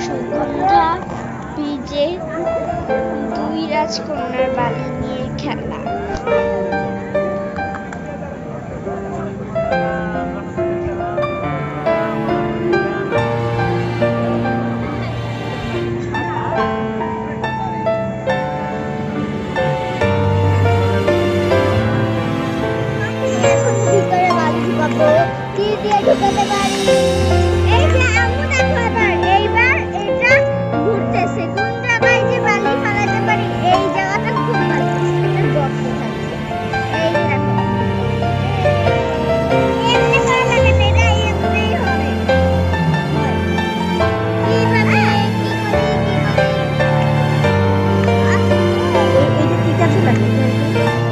সুগন্ধা ব্রিজে দুই রাজকন্যার বালি নিয়ে খেলা। ঢুকাতে পারি। এই যে আম্মু দেখো এবার এইবার এটা ঘুরতেছে কোন জায়গায় যে বালি ফেলাতে পারি এই জায়গাটা খুব ভালো এটা গর্ত থাকছে এই দেখো এমনি করা লাগে না এটা এমনিই হবে কিভাবে এইটা কি কাজে লাগে?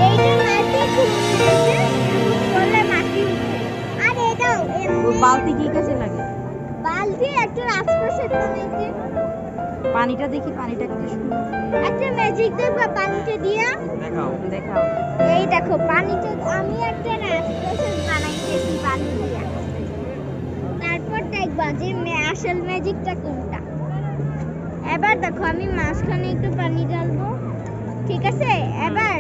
এইটা মাটি খুঁড়তেছে করলে মাটি উঠে আর এটাও বালতি কি কাজে লাগে? বালতি একটু আশপাশে বানাইতে পানিটা দেখি, পানিটা কত সুন্দর। একটা ম্যাজিক দেখবা পানিতে দিয়া দেখাও দেখাও। এই দেখো পানিতে আমি একটা আশপাশে বানাইতেছি পানি দিয়া তারপর দেখবা যে আসল ম্যাজিকটা কোনটা। এবার দেখো আমি মাঝখানে একটু পানি ঢালবো ঠিক আছে এবার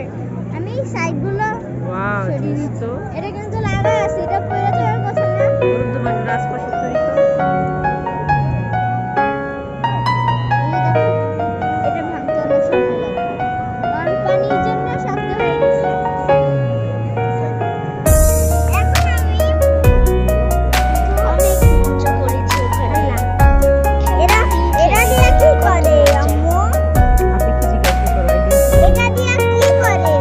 আমি সাইডগুলো ওয়াও সরিয়ে জিনিস দিচ্ছি। তো এটা কিন্তু লাগা আছে এটা পড়ে যাওয়ার কথা না তোমার আশপাশে তৈরি করো। এটা ভাঙতে অনেক সময় লাগবে কারণ পানির জন্য শক্ত হয়ে গেছে। এখন আমি অনেক মজা করেছি ওখানে। এরা দিয়ে কি করে আম্মু? আপনি কি জিজ্ঞাসা করো? এটা দিয়ে কি করে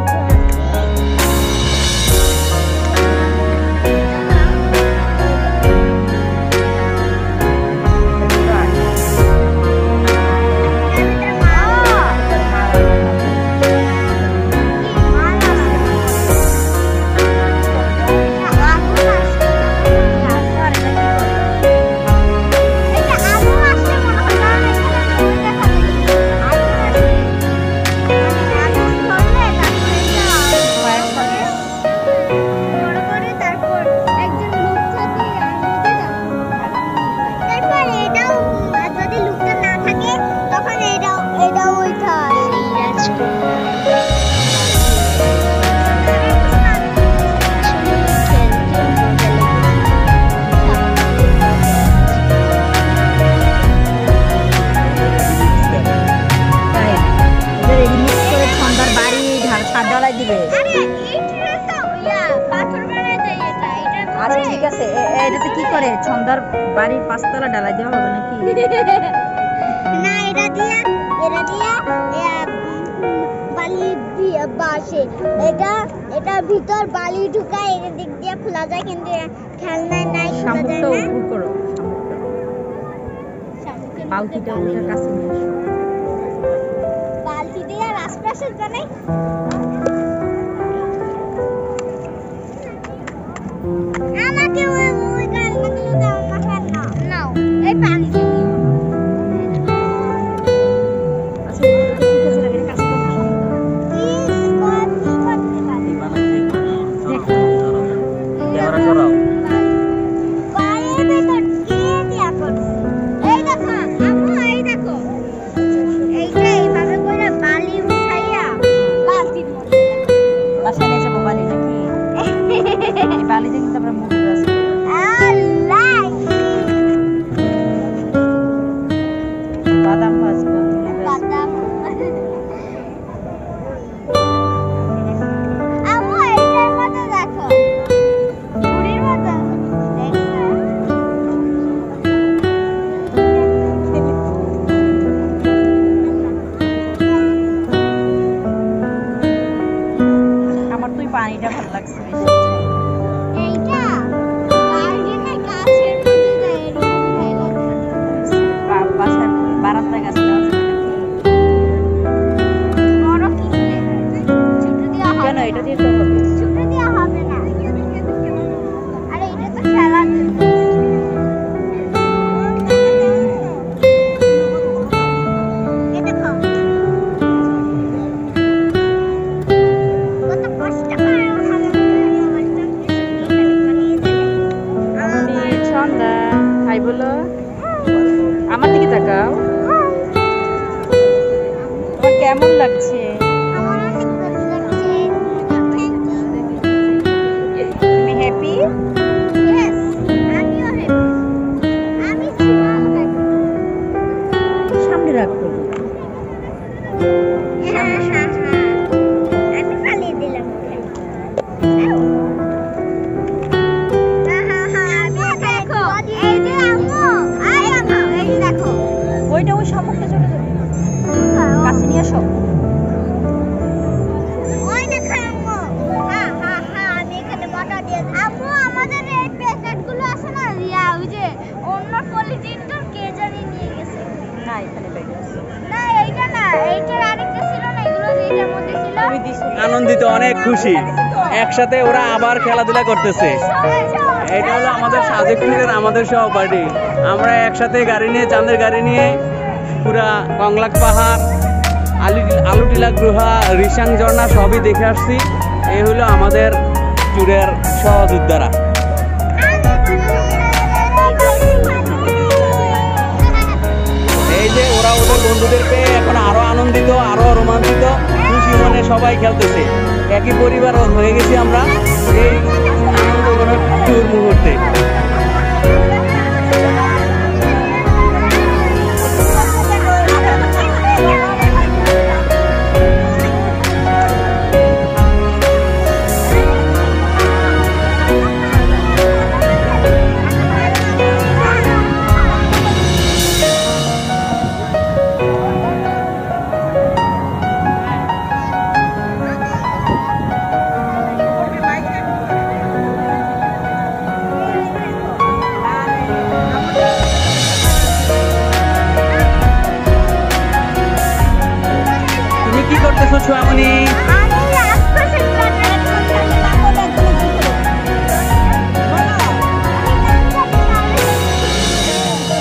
আচ্ছা ঠিক আছে, এটাতে কি করে? ছন্দার বাড়ির পাঁচতলা ডালা দেওয়া হবে নাকি? না এটা দিয়া বালি দিয়ে বাসে এটা ভিতর বালি ঢুকায় এর দিক দিয়ে খোলা যায় কিন্তু খেলনায় নাই খোলা যায় শামুকটা না উপর করো। বালতিটা ওটার কাছে নিয়ে আসো। বালতি দিয়ে আর আশপাশে জানাই আমাকে ওই গালগুলো দাও না কেন নাও এই পানি আচ্ছা এটা কি কাজে লাগে? কাজ করো। ক্যামেরা সরাও। বাসায় নিয়ে যাবো বালি নাকি? এই বালিতে কিন্তু আমরা মুখ আমার দিকে তাকাও। তোমার কেমন লাগছে? আমার অনেক ভালো লাগছে। Thank you. তুমি হ্যাপি? Yes, আমিও happy. আমি super happy. সামনে রাখো। আমি ফালিয়ে দিলাম ওকে। দেখো, এই যে আম্মু, আই আম্মু, এই দেখো। ওইটা ওই সম্মুখটা চলে যাবে। কাছে নিয়ে আসো। ওই দেখো আম্মু। আমি এখানে বটা দিয়ে আম্মু আমাদের এই প্যাকেটগুলো আছে না রিয়া ওই যে অন্য পলিথিনটা কে জানি নিয়ে গেছে। না এখানে ব্যাগ আছে। না এইটা না, এইটার আরেকটা ছিল না, এগুলো যেটার মধ্যে ছিল। তুমি দিছো। আনন্দিত, অনেক খুশি। একসাথে ওরা আবার খেলাধুলা করতেছে। এটা হলো আমাদের সাজেকপুরের আমাদের সহপাঠী। আমরা একসাথে গাড়ি নিয়ে, চাঁদের গাড়ি নিয়ে পুরা কংলাক পাহাড়, আলুটিলা গুহা, রিসাং ঝর্ণা সবই দেখে আসছি। এই হলো আমাদের ট্যুরের সহযোদ্ধারা। এই যে ওরা ওদের বন্ধুদের পেয়ে এখন আরো আনন্দিত, আরো রোমাঞ্চিত, খুশি মনে সবাই খেলতেছে। একই পরিবার হয়ে গেছি আমরা এই আনন্দঘন ট্যুর মুহূর্তে। তুমি কি করতেছো সোয়ামনি? আমি আশপাশের প্ল্যানেট করতে আমি পাগল একদম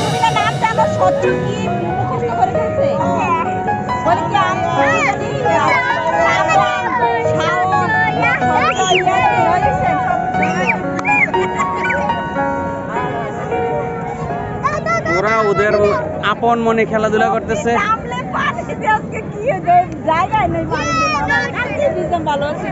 তুমি না নাম জানো? সহ্য কি মুখস্থ করে ফেলছে? বলে কি আমি ওরা ওদের আপন মনে খেলাধুলা করতেছে। নামলে পানিতে আজকে কি জায়গায় নেই পানিতে। ভালো আছে।